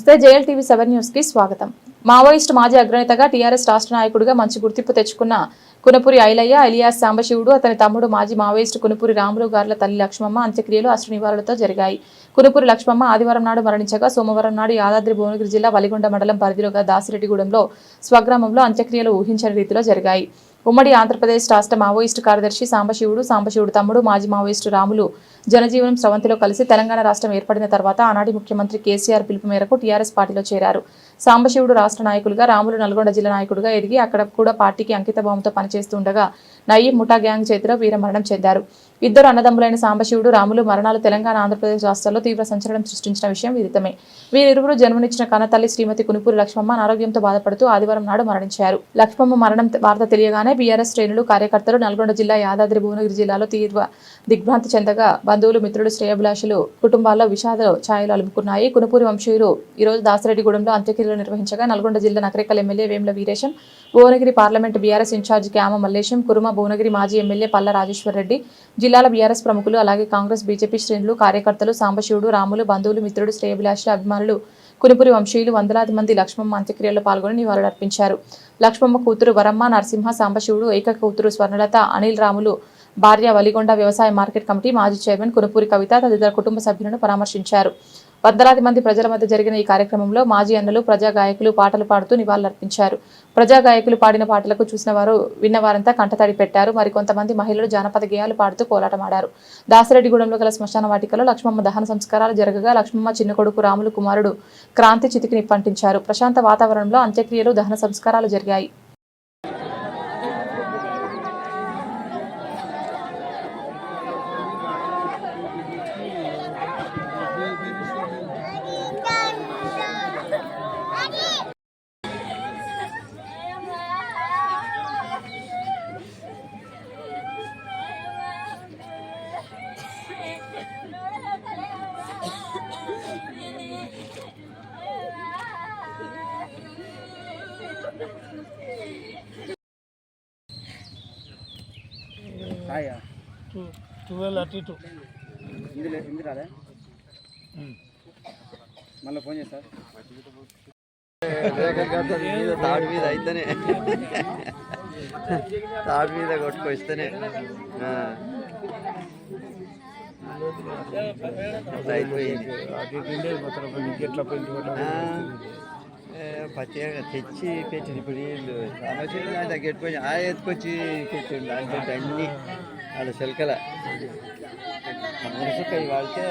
నమస్తే JLTV 7 news కి స్వాగతం. మావోయిస్ట్ మాజీ అగ్రనేతగా టీఆర్ఎస్ రాష్ట్ర నాయకుడిగా మంచి గుర్తింపు తెచ్చుకున్న కునపురి ఐలయ్య ఎలియాస్ సాంబశివుడు, అతని తమ్ముడు మాజీ మావోయిస్ట్ కునపురి రాములు గార్ల తల్లి లక్ష్మమ్మ అంత్యక్రియలు అశ్రు నివాళులతో జరిగాయి. కునపురి లక్ష్మమ్మ ఆదివారం నాడు మరణించగా సోమవారం నాడు యాదాద్రి భువనగిరి జిల్లా వలిగొండ మండలం పరిధిలోగా దాసిరెడ్డిగూడెంలో స్వగ్రామంలో అంత్యక్రియలు ఊహించని రీతిలో జరిగాయి. ఉమ్మడి ఆంధ్రప్రదేశ్ రాష్ట్ర మావోయిస్టు కార్యదర్శి సాంబశివుడు తమ్ముడు మాజీ మావోయిస్టు రాములు జనజీవనం స్రవంతిలో కలిసి తెలంగాణ రాష్ట్రం ఏర్పడిన తర్వాత ఆనాటి ముఖ్యమంత్రి కేసీఆర్ పిలుపు మేరకు టీఆర్ఎస్ పార్టీలో చేరారు. సాంబశివుడు రాష్ట్ర నాయకులుగా, రాములు నల్గొండ జిల్లా నాయకుడిగా ఎదిగి అక్కడ కూడా పార్టీకి అంకితభావంతో పనిచేస్తుండగా నయీం ముఠా గ్యాంగ్ చేతిలో వీరమరణం చెందారు. ఇద్దరు అన్నదమ్ములైన సాంబశివుడు, రాములు మరణాలు తెలంగాణ, ఆంధ్రప్రదేశ్ రాష్ట్రాల్లో తీవ్ర సంచలనం సృష్టించిన విషయం విదితమే. వీరిరువురు జన్మనిచ్చిన కన్నతల్లి శ్రీమతి కునుపూరి లక్ష్మమ్మ అనారోగ్యంతో బాధపడుతూ ఆదివారం నాడు మరణించారు. లక్ష్మమ్మ మరణం వార్త తెలియగానే బీఆర్ఎస్ శ్రేణులు, కార్యకర్తలు నల్గొండ జిల్లా యాదాద్రి భువనగిరి జిల్లాలో తీవ్ర దిగ్భ్రాంతి చెందగా బంధువులు, మిత్రులు, శ్రేయోభిలాషులు కుటుంబాల్లో విషాద ఛాయలు అలుముకున్నాయి. కునుపూరి వంశీయులు ఈరోజు దాసిరెడ్డిగూడెంలో అంత్యక్రియలు నిర్వహించగా నల్గొండ జిల్లా Nakrekal MLA Vemula Veeresham, Bhuvanagiri parliament BRS incharge Kyama Mallesham, Kuruma Bhuvanagiri మాజీ ఎమ్మెల్యే పల్ల రాజేశ్వర్ రెడ్డి, జిల్లాల బీఆర్ఎస్ ప్రముఖులు, అలాగే కాంగ్రెస్, బీజేపీ శ్రేణులు, కార్యకర్తలు, సాంబశివుడు, రాములు, బంధువులు, మిత్రుడు, శ్రేయోభిలాషుల అభిమానులు, కునుపురి వంశీయులు వందలాది మంది లక్ష్మమ్మ అంత్యక్రియల్లో పాల్గొని నివాళులర్పించారు. లక్ష్మమ్మ కూతురు వరమ్మ, నరసింహ, సాంబశివుడు ఏక కూతురు స్వర్ణలత, అనిల్, రాములు భార్య, వలిగొండ వ్యవసాయ మార్కెట్ కమిటీ మాజీ చైర్మన్ కునుపూరి కవిత తదితర కుటుంబ సభ్యులను పరామర్శించారు. వందలాది మంది ప్రజల మధ్య జరిగిన ఈ కార్యక్రమంలో మాజీ అన్నలు, ప్రజా గాయకులు పాటలు పాడుతూ నివాళులర్పించారు. ప్రజా గాయకులు పాడిన పాటలకు చూసిన వారు, విన్నవారంతా కంటతడి పెట్టారు. మరికొంతమంది మహిళలు జానపద గేయాలు పాడుతూ కోలాటమాడారు. దాసిరెడ్డిగూడెంలో గల శ్మశాన వాటికలో లక్ష్మమ్మ దహన సంస్కారాలు జరగగా లక్ష్మమ్మ చిన్న కొడుకు రాములు కుమారుడు క్రాంతి చితికి నిప్పంటించారు. ప్రశాంత వాతావరణంలో అంత్యక్రియలు, దహన సంస్కారాలు జరిగాయి. మళ్ళీ ఫోన్ చేస్తారు. తాడు మీద అయితేనే తాడు మీద కొట్టుకొస్తేనే పచ్చిగా తెచ్చి పెట్టింది. ఇప్పుడు వీళ్ళు ఆలోచన తగ్గెట్టుకొని ఎత్తుకొచ్చి పెట్టిండు. అంటే అన్ని వాళ్ళ చిలకల మనసుకై వాడితే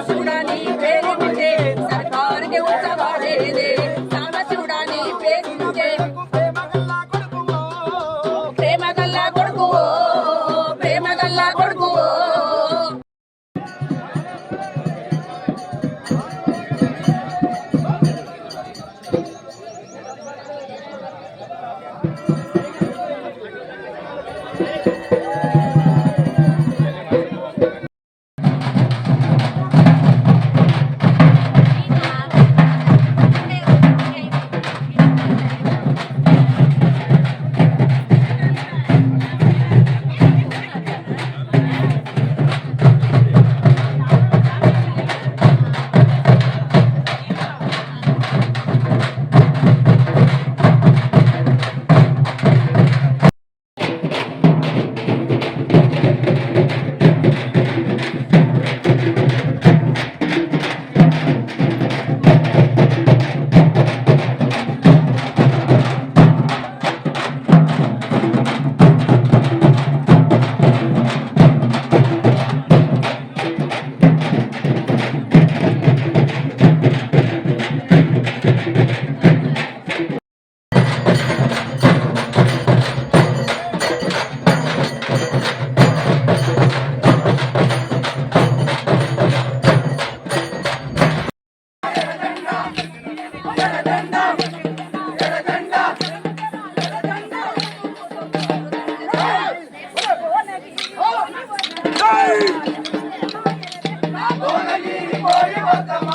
సాంబశివుడాని పేరించే సర్కారుకి ఉత్సవాలేదే సాంబశివుడాని పేరించే ప్రేమ గల్లా కొడుకు ప్రేమ గల్లా కొడుకు భువనగిరి పోయి వద్దమ్మ